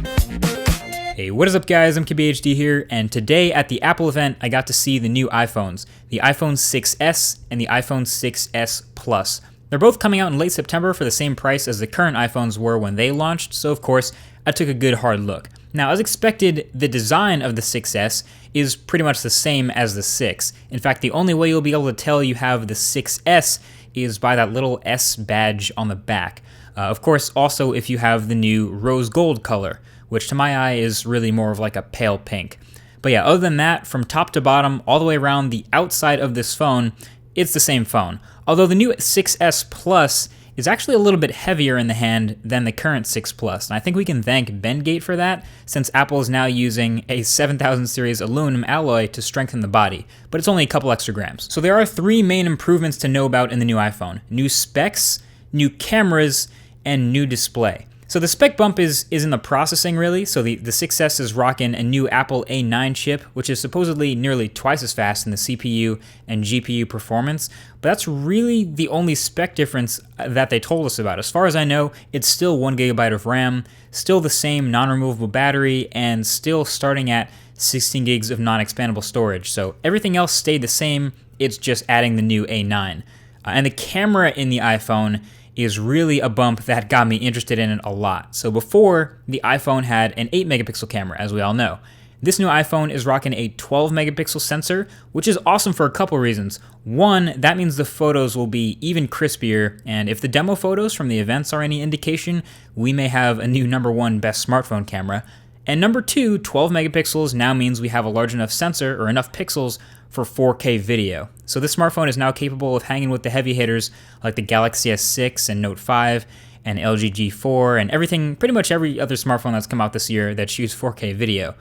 Hey, what is up guys, I'm KBHD here, and today at the Apple event I got to see the new iPhones, the iPhone 6s and the iPhone 6s Plus. They're both coming out in late September for the same price as the current iPhones were when they launched, so of course I took a good hard look. Now as expected, the design of the 6s is pretty much the same as the 6. In fact, the only way you'll be able to tell you have the 6s is by that little S badge on the back. Of course, also if you have the new rose gold color, which to my eye is really more of like a pale pink. But yeah, other than that, from top to bottom, all the way around the outside of this phone, it's the same phone. Although the new 6s Plus is actually a little bit heavier in the hand than the current 6 Plus, and I think we can thank Bendgate for that, since Apple is now using a 7000 series aluminum alloy to strengthen the body, but it's only a couple extra grams. So there are three main improvements to know about in the new iPhone: new specs, new cameras, and new display. So the spec bump is in the processing really. So the 6s is rocking a new Apple A9 chip, which is supposedly nearly twice as fast in the CPU and GPU performance, but that's really the only spec difference that they told us about. As far as I know, it's still 1GB of RAM, still the same non-removable battery, and still starting at 16 gigs of non-expandable storage. So everything else stayed the same, it's just adding the new A9. And the camera in the iPhone is really a bump that got me interested in it a lot. So before, the iPhone had an 8 megapixel camera, as we all know. This new iPhone is rocking a 12 megapixel sensor, which is awesome for a couple reasons. One, that means the photos will be even crispier, and if the demo photos from the events are any indication, we may have a new #1 best smartphone camera. And number two, 12 megapixels now means we have a large enough sensor, or enough pixels, for 4K video. So this smartphone is now capable of hanging with the heavy hitters like the Galaxy S6 and Note 5 and LG G4 and everything, pretty much every other smartphone that's come out this year that shoots 4K video.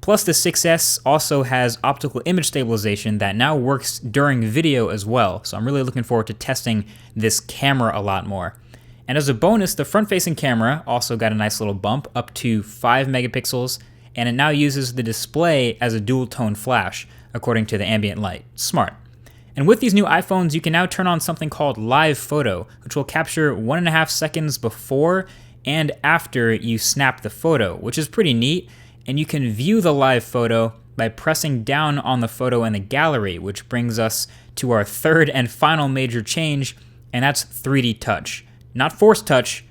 Plus the 6s also has optical image stabilization that now works during video as well. So I'm really looking forward to testing this camera a lot more. And as a bonus, the front-facing camera also got a nice little bump up to 5 megapixels, and it now uses the display as a dual-tone flash, according to the ambient light. Smart. And with these new iPhones, you can now turn on something called Live Photo, which will capture 1.5 seconds before and after you snap the photo, which is pretty neat. And you can view the live photo by pressing down on the photo in the gallery, which brings us to our third and final major change, and that's 3D touch. Not Force Touch,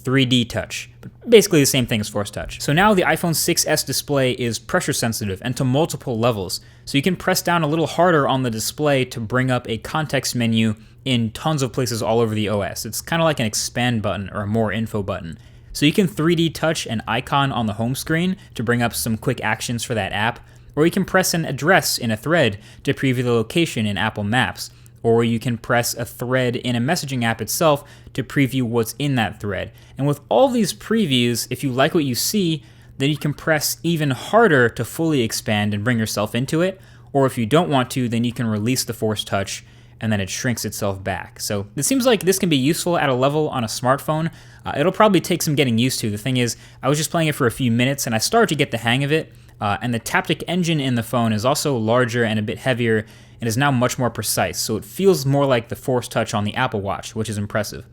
3D touch, but basically the same thing as Force Touch. So now the iPhone 6s display is pressure sensitive and to multiple levels. So you can press down a little harder on the display to bring up a context menu in tons of places all over the OS. It's kind of like an expand button or a more info button. So you can 3D touch an icon on the home screen to bring up some quick actions for that app, or you can press an address in a thread to preview the location in Apple Maps. Or you can press a thread in a messaging app itself to preview what's in that thread. And with all these previews, if you like what you see, then you can press even harder to fully expand and bring yourself into it. Or if you don't want to, then you can release the Force Touch and then it shrinks itself back. So it seems like this can be useful at a level on a smartphone. It'll probably take some getting used to. The thing is, I was just playing it for a few minutes and I started to get the hang of it. And the Taptic engine in the phone is also larger and a bit heavier and is now much more precise, so it feels more like the Force Touch on the Apple Watch, which is impressive.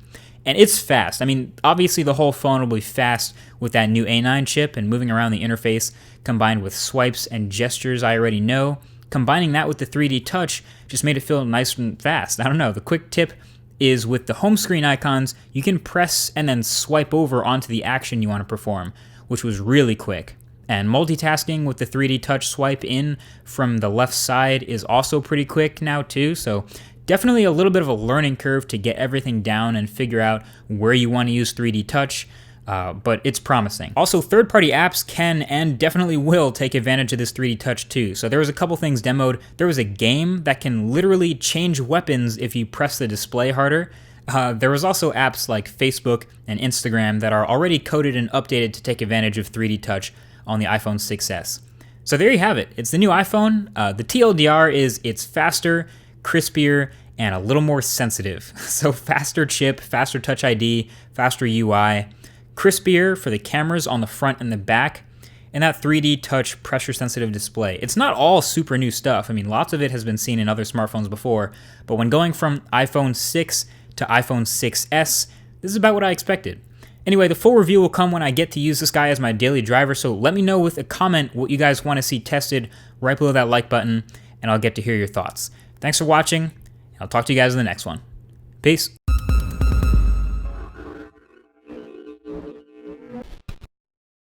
And it's fast. I mean, obviously the whole phone will be fast with that new A9 chip and moving around the interface, combined with swipes and gestures I already know. Combining that with the 3D touch just made it feel nice and fast. I don't know, the quick tip is with the home screen icons, you can press and then swipe over onto the action you want to perform, which was really quick. And multitasking with the 3D touch swipe in from the left side is also pretty quick now too, so definitely a little bit of a learning curve to get everything down and figure out where you want to use 3D touch, but it's promising. Also, third-party apps can and definitely will take advantage of this 3D touch too. So there was a couple things demoed. There was a game that can literally change weapons if you press the display harder. There was also apps like Facebook and Instagram that are already coded and updated to take advantage of 3D touch on the iPhone 6s. So there you have it. It's the new iPhone. The TLDR is it's faster, crispier, and a little more sensitive. So faster chip, faster Touch ID, faster UI, crispier for the cameras on the front and the back, and that 3D touch pressure sensitive display. It's not all super new stuff. I mean, lots of it has been seen in other smartphones before, but when going from iPhone 6 to iPhone 6s, this is about what I expected. Anyway, the full review will come when I get to use this guy as my daily driver, so let me know with a comment what you guys want to see tested right below that like button, and I'll get to hear your thoughts. Thanks for watching, and I'll talk to you guys in the next one. Peace.